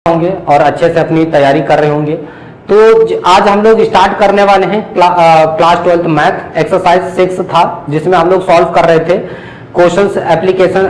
होंगे और अच्छे से अपनी तैयारी कर रहे होंगे। तो आज हम लोग स्टार्ट करने वाले हैं क्लास 12th मैथ एक्सरसाइज 6 था, जिसमें हम लोग सॉल्व कर रहे थे क्वेश्चंस एप्लीकेशन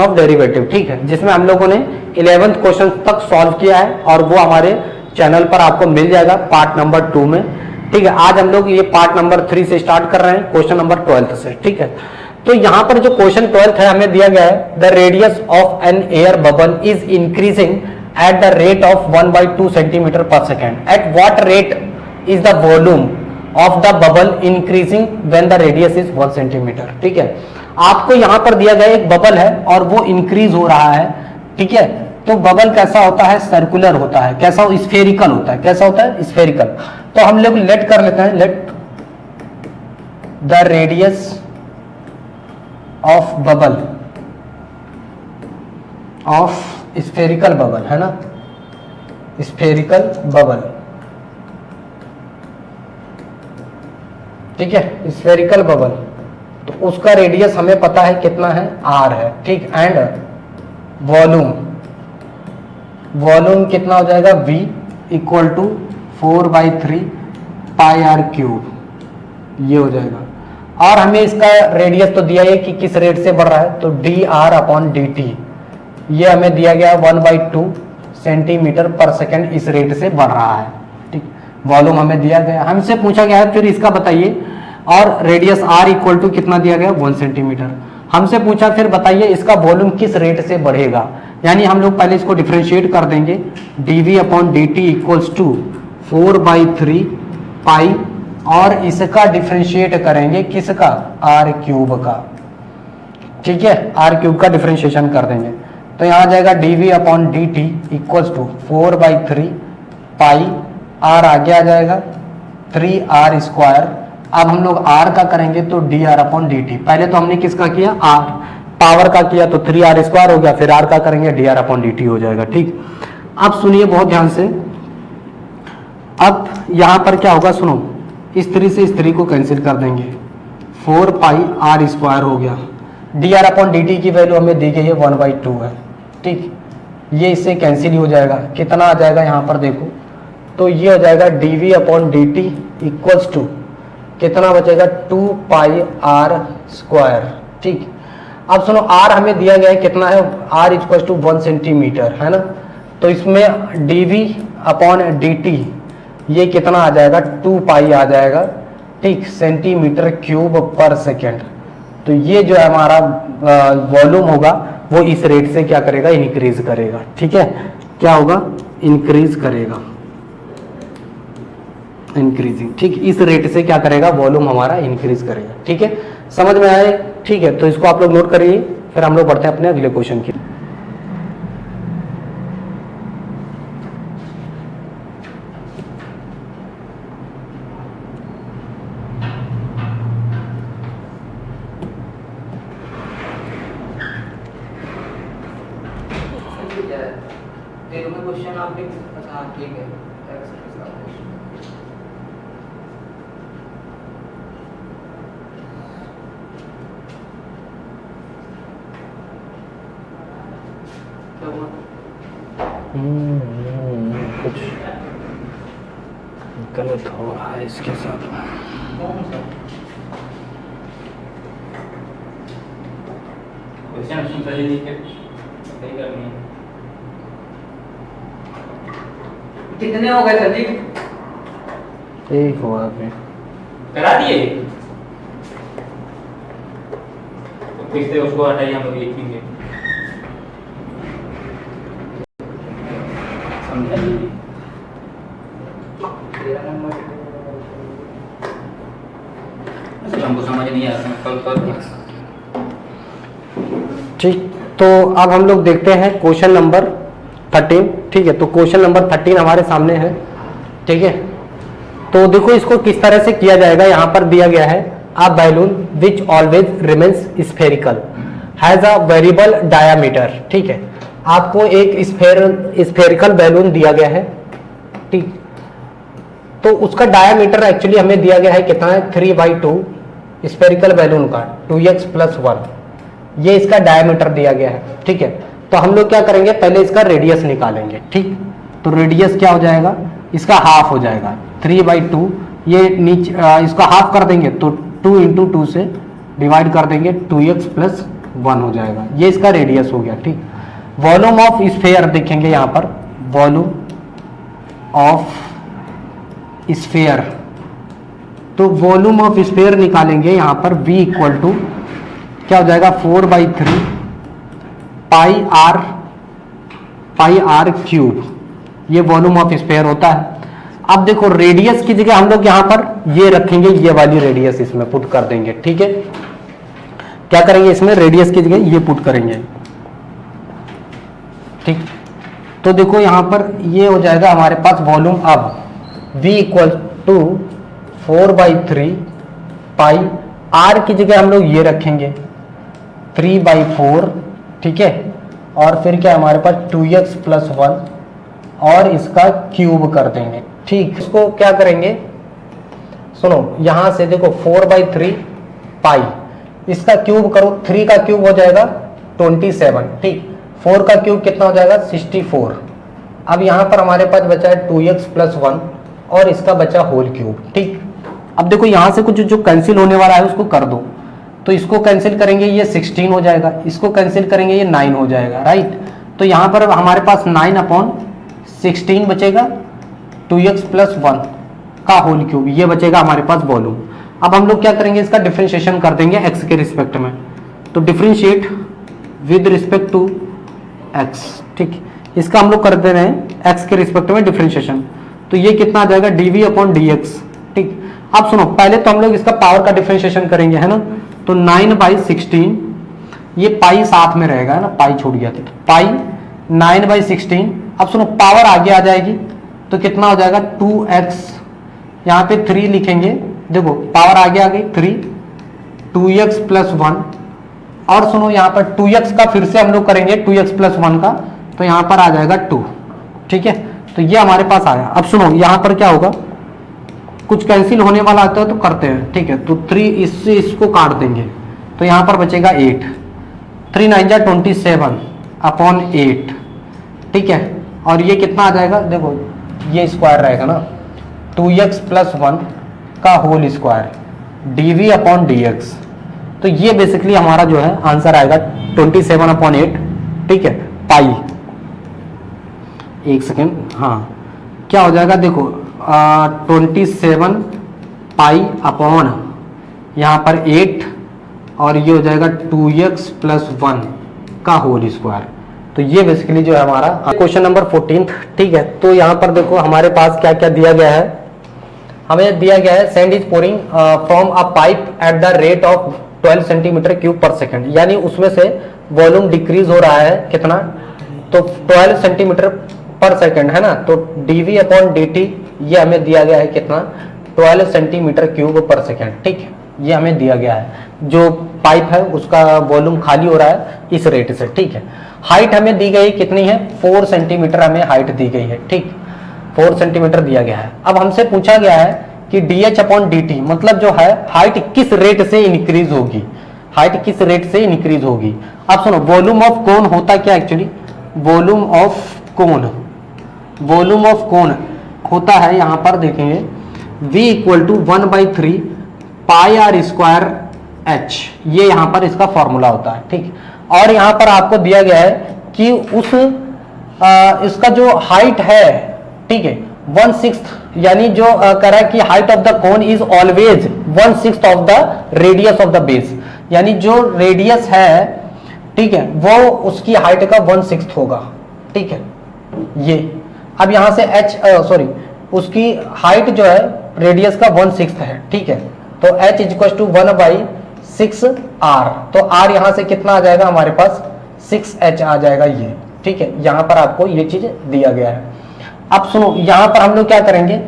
ऑफ डेरिवेटिव, ठीक है, जिसमें हम लोगों ने 11th क्वेश्चन तक सॉल्व किया है और वो हमारे चैनल पर आपको मिल जाएगा पार्ट नंबर 2 में, ठीक है। आज हम लोग ये पार्ट नंबर 3 से स्टार्ट कर रहे हैं, क्वेश्चन नंबर 12th से, ठीक है। तो यहाँ पर जो क्वेश्चन 12th है हमें दिया गया है, the radius of an air bubble is increasing at the rate of 1/2 centimeter per second. At what rate is the volume of the bubble increasing when the radius is 1 centimeter? ठीक है, आपको यहाँ पर दिया गया एक बबल है और वो इंक्रीज हो रहा है, ठीक है। तो बबल कैसा होता है? सर्कुलर होता है। कैसा? स्फेरिकल होता है। कैसा होता है? स्फेरिकल। तो हम लोग लेट कर लेते हैं, let the radius of bubble of spherical bubble, है ना, स्फेरिकल बबल, ठीक है, स्फेरिकल बबल। तो उसका रेडियस हमें पता है कितना है, r है, ठीक। एंड वॉल्यूम कितना हो जाएगा? v equal to 4/3 pi r cube, ये हो जाएगा। और हमें इसका रेडियस तो दिया है कि किस रेट से बढ़ रहा है, तो dr/dt ये हमें दिया गया 1/2 सेंटीमीटर पर सेकंड इस रेट से बढ़ रहा है, ठीक। वॉल्यूम हमें दिया गया, हमसे पूछा गया है फिर इसका बताइए, और रेडियस r इक्वल टू कितना दिया गया? 1 सेंटीमीटर। हमसे पूछा फिर बताइए इसका वॉल्यूम किस रेट से बढ़ेगा, यानी हम लोग पहले इसको डिफरेंशिएट कर देंगे, dv/dt इक्वल्स टू 4/3 पाई, और इसका डिफरेंशिएट करेंगे किसका? r क्यूब का, ठीक है, r क्यूब का डिफरेंशिएशन कर देंगे। तो यहाँ जाएगा dv/dt equals to 4/3 pi, r आगे आ जाएगा 3r²। अब हम लोग r का करेंगे तो dr/dt, पहले तो हमने किसका किया? r पावर का किया तो 3r² हो गया, फिर r का करेंगे dr/dt हो जाएगा, ठीक। अब सुनिए बहुत ध्यान से, अब यहाँ पर क्या होगा सुनो, इस 3 से इस 3 को कैंसिल कर देंगे, 4πr² हो गया। dr/dt की वैल्यू हमें दी गई है 1/2 है, ठीक। ये इससे कैंसिल हो जाएगा, कितना आ जाएगा यहाँ पर देखो, तो ये हो जाएगा dv/dt इक्वल्स टू कितना बचेगा? 2πr², ठीक। अब सुनो, r हमें दिया गया है कितना है? r इक्वल्स टू 1 सेंटीमीटर, है ना। तो इसमें dv/dt ये कितना आ जाएगा? 2π आ जाएगा, ठीक, सेंटीमीटर क्यूब पर सेकेंड। तो ये जो है हमारा वॉल्यूम होगा वो इस रेट से क्या करेगा? इंक्रीज करेगा, ठीक है। क्या होगा? इंक्रीज करेगा, इंक्रीजिंग, ठीक। इस रेट से क्या करेगा? वॉल्यूम हमारा इंक्रीज करेगा, ठीक है। समझ में आए? ठीक है, तो इसको आप लोग नोट करिए, फिर हम लोग बढ़ते हैं अपने अगले क्वेश्चन की। क्वेश्चन आप लिख, हाँ ठीक है। कुछ गलत हो रहा है इसके साथ। क्वेश्चन पहले लिख के सही करनी है। कितने हो गए सर जी? एक हुआ अभी, करा दिए तो फिर से उसको हटाइए, हम लोग लिखेंगे, समझाइए। 13 नंबर हमको समझ नहीं आ रहा, कल ठीक। तो अब हम लोग देखते हैं क्वेश्चन नंबर 13, ठीक है। तो क्वेश्चन नंबर 13 हमारे सामने है, ठीक है। तो देखो इसको किस तरह से किया जाएगा, यहाँ पर दिया गया है, a balloon which always remains spherical has a variable diameter, ठीक है। आपको एक स्फेरिकल बैलून दिया गया है, ठीक। तो उसका डायामीटर एक्चुअली हमें दिया गया है कितना है? 3/2 स्फेरिकल बैलून का 2x + 1, ये इसका डायमीटर दिया गया है, ठीक है। तो हम लोग क्या करेंगे, पहले इसका रेडियस निकालेंगे। ठीक, तो रेडियस क्या हो जाएगा, इसका हाफ हो जाएगा 3/2, ये नीचे इसका हाफ कर देंगे तो 2 × 2 से डिवाइड कर देंगे, 2x + 1 हो जाएगा, ये इसका रेडियस हो गया। ठीक, वॉल्यूम ऑफ स्फीयर देखेंगे यहाँ पर, वॉल्यूम ऑफ स्फीयर, तो वॉल्यूम ऑफ स्फीयर निकालेंगे यहाँ पर v = क्या हो जाएगा 4/3 πr³, ये वॉल्यूम ऑफ स्फीयर होता है। अब देखो रेडियस की जगह हम लोग यहाँ पर ये रखेंगे, ये वाली रेडियस इसमें पुट कर देंगे। ठीक है, क्या करेंगे, इसमें रेडियस की जगह ये पुट करेंगे। ठीक, तो देखो यहाँ पर ये हो जाएगा हमारे पास वॉल्यूम, अब v = 4/3 पाई, r की जगह हम लोग ये रखेंगे 3/4। ठीक है, और फिर क्या हमारे पास 2x + 1 और इसका क्यूब कर देंगे। ठीक, इसको क्या करेंगे, सुनो यहां से देखो 4/3 पाई, इसका क्यूब करो, 3 का क्यूब हो जाएगा 27। ठीक, 4 का क्यूब कितना हो जाएगा 64। अब यहां पर हमारे पास बचा है 2x + 1 और इसका बचा होल क्यूब। ठीक, अब देखो यहां से कुछ जो कैंसिल होने वाला है उसको कर दो, तो इसको कैंसिल करेंगे ये 16 हो जाएगा, इसको कैंसिल करेंगे ये 9 हो जाएगा। राइट, तो यहाँ पर हमारे पास 9/16 बचेगा, 2x + 1 का होल क्यूब, ये बचेगा हमारे पास वॉल्यूम। अब हम लोग क्या करेंगे, इसका डिफरेंशिएशन कर देंगे x के रिस्पेक्ट में, तो differentiate with respect to x। ठीक, इसका हम लोग कर दे रहे हैं x के रिस्पेक्ट में डिफरेंशिएशन, तो ये कितना आ जाएगा dv/dx। ठीक, अब सुनो पहले तो हम लोग इसका पावर का डिफरेंशिएशन करेंगे, है ना, तो 9/16, ये पाई साथ में रहेगा, है ना, पाई छूट गया था, पाई 9/16। अब सुनो पावर आगे आ जाएगी तो कितना हो जाएगा 2x, यहाँ पे 3 लिखेंगे, देखो पावर आगे आ गई 3, 2x + 1, और सुनो यहाँ पर 2x का फिर से हम लोग करेंगे 2x + 1 का, तो यहाँ पर आ जाएगा 2। ठीक है, तो ये हमारे पास आया। अब सुनो यहाँ पर क्या होगा, कुछ कैंसिल होने वाला आता है तो करते हैं। ठीक है, तो 3 इससे इसको काट देंगे, तो यहाँ पर बचेगा 8, 3 9 जा 27/8। ठीक है, और ये कितना आ जाएगा, देखो ये स्क्वायर रहेगा ना, 2x + 1 का होल स्क्वायर dv/dx, तो ये बेसिकली हमारा जो है आंसर आएगा 27/8। ठीक है, पाई, एक सेकेंड, हाँ क्या हो जाएगा देखो 27 पाई अपॉन यहाँ पर 8, और ये हो जाएगा 2x + 1 का होल स्क्वायर, तो ये बेसिकली जो है हमारा क्वेश्चन नंबर 14। ठीक है, तो यहाँ पर देखो हमारे पास क्या क्या दिया गया है, हमें दिया गया है sand is pouring from a pipe at the rate of 12 cm3/s, यानी उसमें से वॉल्यूम डिक्रीज हो रहा है कितना, तो 12 cm/s है ना, तो dv/dt ये हमें दिया गया है कितना 12 cm3/s। ठीक है, ये हमें दिया गया है, जो पाइप है उसका वॉल्यूम खाली हो रहा है इस रेट से। ठीक है, हाइट हमें दी गई कितनी है 4 सेंटीमीटर हमें हाइट दी गई है। ठीक, 4 सेंटीमीटर दिया गया है। अब हमसे पूछा गया है कि dh/dt मतलब जो है हाइट किस रेट से इंक्रीज होगी, हाइट किस रेट से इंक्रीज होगी। अब सुनो वॉल्यूम ऑफ कोन होता क्या actually, volume of cone, volume of cone होता है यहाँ पर देखेंगे v = 1/3 πr²h, ये यहाँ पर इसका फॉर्मूला होता है। ठीक, और यहाँ पर आपको दिया गया है कि उस इसका जो हाइट है, ठीक है 1/6, यानी जो कह रहा है कि height of the cone is always 1/6 of the radius of the base, यानी जो रेडियस है, ठीक है, वो उसकी हाइट का 1/6 होगा। ठीक है, ये अब यहां से उसकी हाइट जो है रेडियस का 1/6 है। ठीक है, तो h = 1/6r, तो r यहां से कितना आ जाएगा हमारे पास 6h आ जाएगा ये। ठीक है, यहां पर आपको ये चीज दिया गया है। अब सुनो यहां पर हम लोग क्या करेंगे,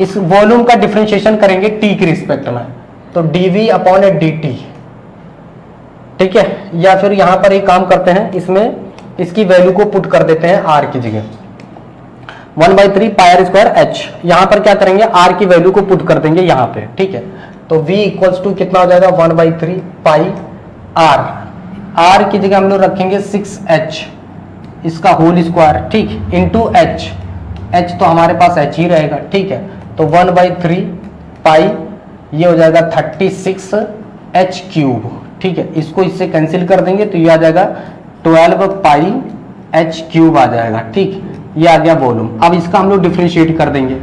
इस वॉल्यूम का डिफरेंशिएशन करेंगे t के रिस्पेक्ट में, तो dv/dt। ठीक है, या फिर यहां पर एक काम करते हैं, इसमें इसकी वैल्यू को पुट कर देते हैं r की जगह 1/3 πr²h, यहां पर क्या करेंगे r की वैल्यू को पुट कर देंगे यहां पे। ठीक है, तो v = कितना हो जाएगा 1/3 पाई r, r की जगह हम लोग रखेंगे 6h। इसका होल स्क्वायर, ठीक, इंटू एच, एच तो हमारे पास एच ही रहेगा, ठीक है। तो 1/3 पाई, ये हो जाएगा 36 एच क्यूब, ठीक है। इसको इससे कैंसिल कर देंगे तो ये आ जाएगा 12 पाई एच क्यूब आ जाएगा, ठीक। ये आ गया वॉल्यूम। अब इसका हम लोग डिफ्रेंशिएट कर देंगे,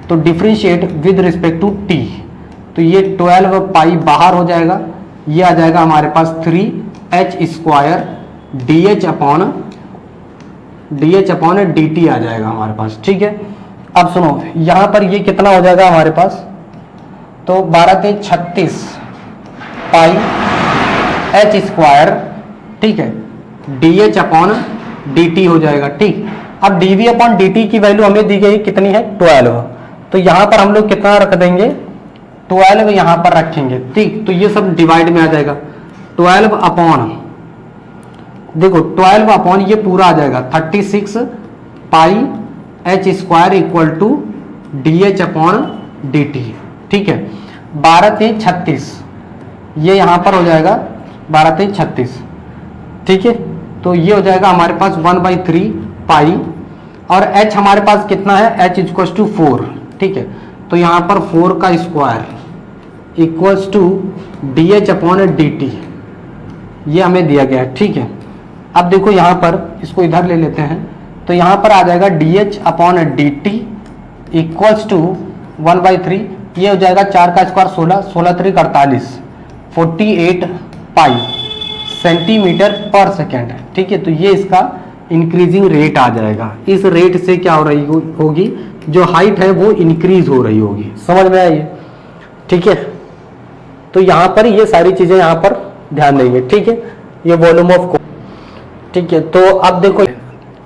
तो differentiate with respect to T, तो ये 12 पाई बाहर हो जाएगा, ये आ जाएगा हमारे पास 3 H square D H upon D T आ जाएगा हमारे पास, ठीक है। अब सुनो, यहां पर ये कितना हो जाएगा हमारे पास, तो 12×36 पाई एच स्क्वायर, ठीक है, D H upon D T हो जाएगा, ठीक। अब D V upon D T की वैल्यू हमें दी गई कितनी है, 12, तो यहां पर हम लोग कितना रख देंगे, 12 यहां पर रखेंगे, ठीक। तो ये सब डिवाइड में आ जाएगा, 12 अपॉन, देखो 12 अपॉन ये पूरा आ जाएगा 36 pi H square equal to D H upon D T, ठीक है। 12×36 ये यहां पर हो जाएगा 12×36, ठीक है। तो ये हो जाएगा हमारे पास 1/3 पाई, और h हमारे पास कितना है, h इक्वल्स टू 4, ठीक है। तो यहाँ पर 4 का square equals to D H upon D T, ये हमें दिया गया है, ठीक है। अब देखो यहाँ पर इसको इधर ले लेते हैं, तो यहाँ पर आ जाएगा D H upon D T equals to 1/3, ये हो जाएगा 4 का square 16, 16×3 48, 48 pi centimetre per second, ठीक है। तो ये इसका इंक्रीजिंग रेट आ जाएगा, इस रेट से क्या हो रही होगी, जो हाइट है वो इंक्रीज हो रही होगी, समझ में आई, ठीक है। तो यहाँ पर ये सारी चीजें यहाँ पर ध्यान देंगे, ठीक है। ये वॉल्यूम ऑफ, ठीक है। तो अब देखो,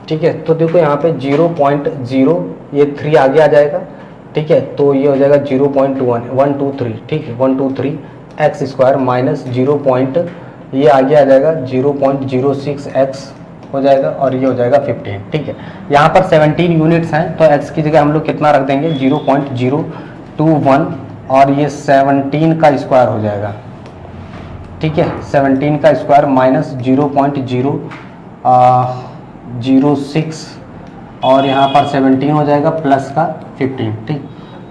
ठीक है, तो देखो यहाँ पे 0.0, ये 3 आगे आ जाएगा, ठीक है। तो ये हो जाएगा 0.123, ठीक है, 123 एक्स स्क्वायर माइनस 0. ये आगे आ जाएगा 0.06 एक्स हो जाएगा, और ये हो जाएगा 15, ठीक है। यहाँ पर 17 यूनिट्स हैं, तो x की जगह हम लोग कितना रख देंगे, 0.021, और ये 17 का स्क्वायर हो जाएगा, ठीक है। 17 का स्क्वायर माइनस 0.006, और यहाँ पर 17 हो जाएगा प्लस का 15, ठीक।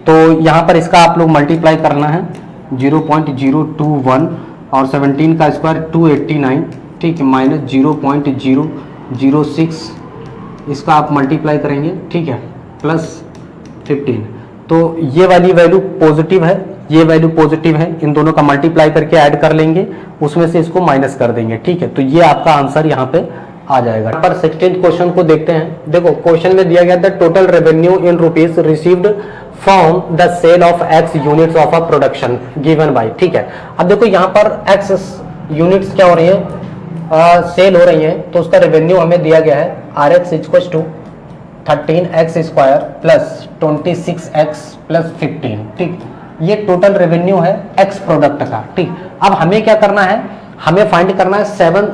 तो यहाँ पर इसका आप लोग मल्टीप्लाई करना है, 0.021 और 17 का स्क्वायर 289, ठीक है, माइनस 0.006, इसका आप मल्टीप्लाई करेंगे, ठीक है, प्लस 15। तो ये वाली वैल्यू पॉजिटिव है, ये वैल्यू पॉजिटिव है, इन दोनों का मल्टीप्लाई करके ऐड कर लेंगे, उसमें से इसको माइनस कर देंगे, ठीक है। तो ये आपका आंसर यहाँ पे आ जाएगा। पर 16th क्वेश्चन को देखते हैं। देखो क्वेश्चन में दिया गया the total revenue in rupees received from the sale of x units of a production given by, ठीक है। अब देखो यहाँ पर x यूनिट्स क्या हो रही है, सेल हो रही है, तो उसका रेवेन्यू हमें दिया गया है Rx equals to 13x square plus 26x plus 15, ठीक। ये टोटल रेवेन्यू है x प्रोडक्ट का, ठीक। अब हमें क्या करना है, हमें फाइंड करना है 7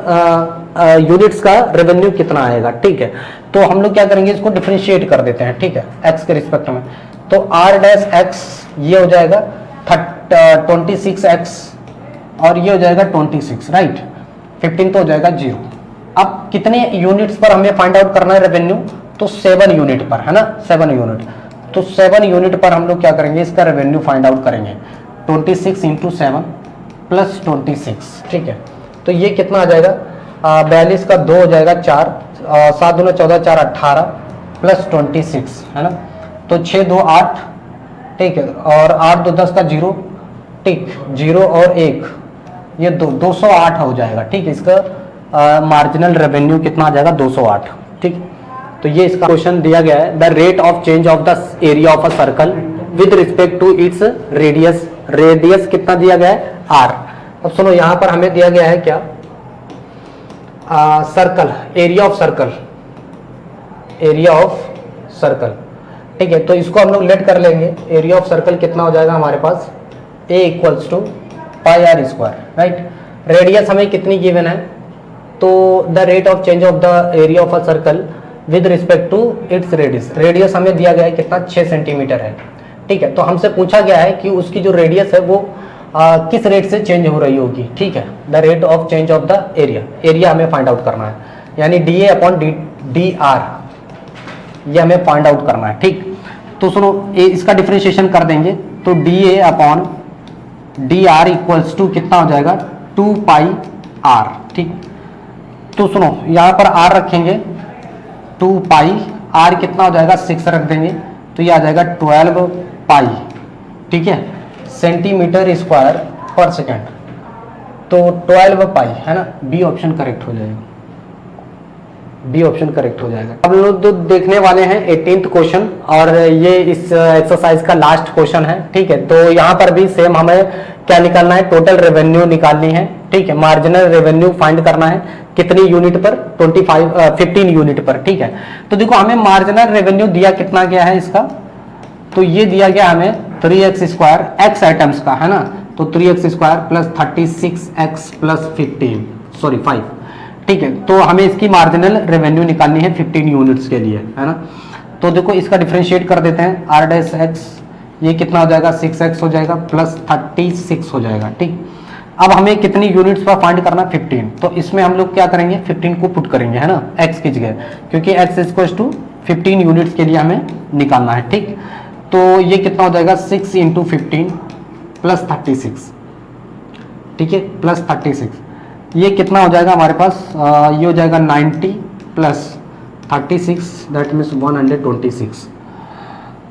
यूनिट्स का रेवेन्यू कितना आएगा, ठीक है। तो हम लोग क्या करेंगे, इसको डिफरेंशिएट कर देते हैं, ठीक है, x के रिस्पेक्ट में। तो r' x ये हो जाएगा 26x, और ये हो जाएगा 26, राइट। 15 तो हो जाएगा 0। अब कितने यूनिट्स पर हमें फाइंड आउट करना है रेवेन्यू, तो 7 यूनिट पर, है ना, 7 यूनिट। तो 7 यूनिट पर हम लोग क्या करेंगे, इसका रेवेन्यू फाइंड आउट करेंगे, 26 × 7 प्लस 26, ठीक है। तो ये कितना आ जाएगा, 42 का 2 हो जाएगा 4, 7 दूना 14, 4 18 प्लस 26, है ना। तो 6 2 8, ठीक है, और 8 2 10 का 0, ठीक, 0 और 1, ये 208 हो जाएगा, ठीक। इसका मार्जिनल रेवेन्यू कितना आ जाएगा, 208, ठीक। तो ये इसका क्वेश्चन दिया गया है, the rate of change of the area of a circle with respect to its radius, radius कितना दिया गया है, r। अब सुनो यहाँ पर हमें दिया गया है क्या, circle, area of circle, area of circle, ठीक है। तो इसको हम लोग लेट कर लेंगे, एरिया ऑफ सर्कल कितना हो जाएगा हमारे पास, a equals to pi r square, right. Radius हमें कितनी गिवन है, तो the rate of change of the area of a circle with respect to its radius, radius हमें दिया गया है कितना, 6 सेंटीमीटर है, ठीक है। तो हमसे पूछा गया है कि उसकी जो रेडियस है वो किस रेट से चेंज हो रही होगी, ठीक है, the rate of change of the area, area हमें फाइंड आउट करना है। यानी D A upon D are, ये हमें फाइंड आउट करना है। ठीक, तो सुनो इसका डिफरेंशिएशन कर देंगे, तो D A upon D R equals to कितना हो जाएगा 2 पाई आर। ठीक, तो सुनो यहाँ पर आर रखेंगे 2 पाई, आर कितना हो जाएगा 6 रख देंगे, तो ये आ जाएगा 12 पाई, ठीक है, सेंटीमीटर स्क्वायर पर सेकेंड। तो 12 पाई है ना, बी ऑप्शन करेक्ट हो जाएगा, बी ऑप्शन करेक्ट हो जाएगा। अब लोग तो देखने वाले हैं 18th क्वेश्चन, और ये इस एक्सरसाइज का लास्ट क्वेश्चन है। ठीक है, तो यहाँ पर भी सेम हमें क्या निकालना है, टोटल रेवेन्यू निकालनी है। ठीक है, मार्जिनल रेवेन्यू फाइंड करना है, कितनी यूनिट पर, 15 यूनिट पर। ठीक है, तो देखो हमें मार्जिनल रेवेन्यू दिया कितना गया है इसका, तो ये दिया गया हमें 3x स्क्वायर, एक्स आइटम्स का है ना, तो 3x square plus 36x plus 5। ठीक है, तो हमें इसकी मार्जिनल रेवेन्यू निकालनी है 15 यूनिट्स के लिए, है ना। तो देखो इसका डिफरेंशिएट कर देते हैं, आर डैश एक्स, ये कितना हो जाएगा 6x हो जाएगा प्लस 36 हो जाएगा। ठीक, अब हमें कितनी यूनिट्स पर फाइंड करना 15, तो इसमें हम लोग क्या करेंगे 15 को पुट करेंगे, है ना, x की जगह, क्योंकि x इक्वल्स टू 15 यूनिट्स के लिए हमें निकालना है। ठीक, तो ये कितना हो जाएगा 6 इंटू 15 प्लस 36, ठीक है, प्लस 36, ये कितना हो जाएगा हमारे पास, ये हो जाएगा 90 प्लस 36, दैट मीन्स 126।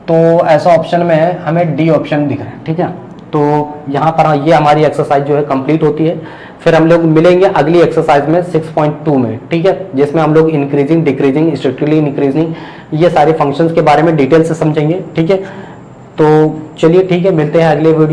तो ऐसा ऑप्शन में है, हमें डी ऑप्शन दिख रहा है। ठीक है, तो यहाँ पर ये हमारी एक्सरसाइज जो है कंप्लीट होती है। फिर हम लोग मिलेंगे अगली एक्सरसाइज में 6.2 में, ठीक है, जिसमें हम लोग इंक्रीजिंग, डिक्रीजिंग, स्ट्रिक्टली इंक्रीजिंग, ये सारे फंक्शंस के बारे में डिटेल से समझेंगे। ठीक है, तो चलिए ठीक है, मिलते हैं अगले वीडियो।